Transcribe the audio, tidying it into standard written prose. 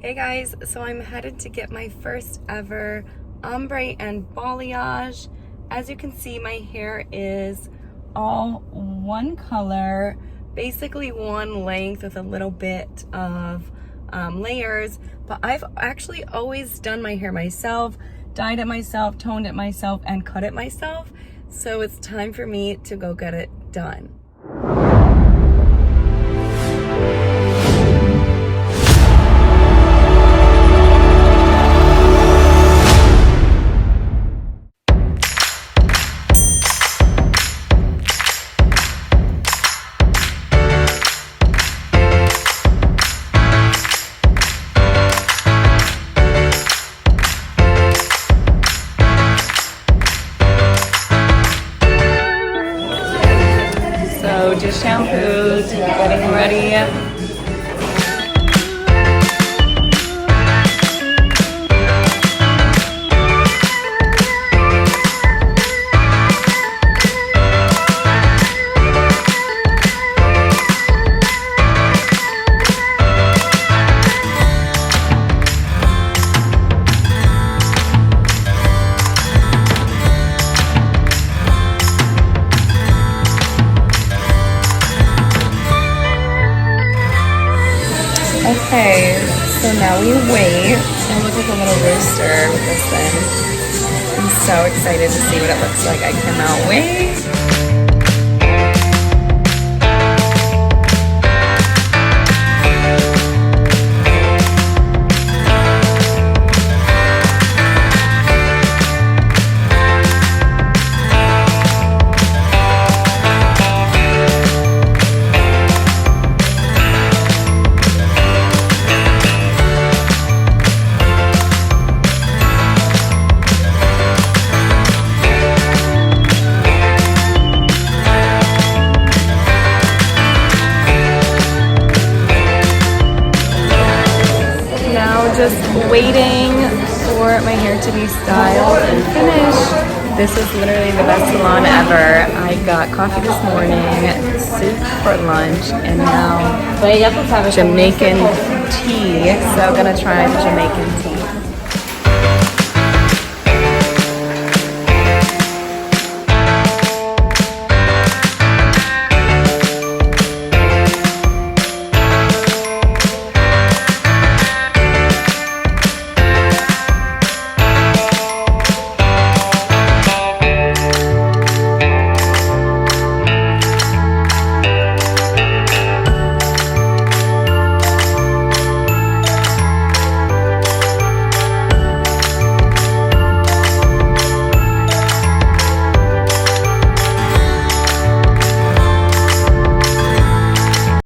Hey guys, so I'm headed to get my first ever ombre and balayage. As you can see, my hair is all one color, basically one length with a little bit of layers, but I've actually always done my hair myself, dyed it myself, toned it myself, and cut it myself. So it's time for me to go get it done. So just shampooed, getting ready. Okay, so now we wait. I look like a little rooster with this thing. I'm so excited to see what it looks like. I cannot wait. Just waiting for my hair to be styled and finished. This is literally the best salon ever. I got coffee this morning, soup for lunch, and now Jamaican tea. So I'm gonna try the Jamaican tea.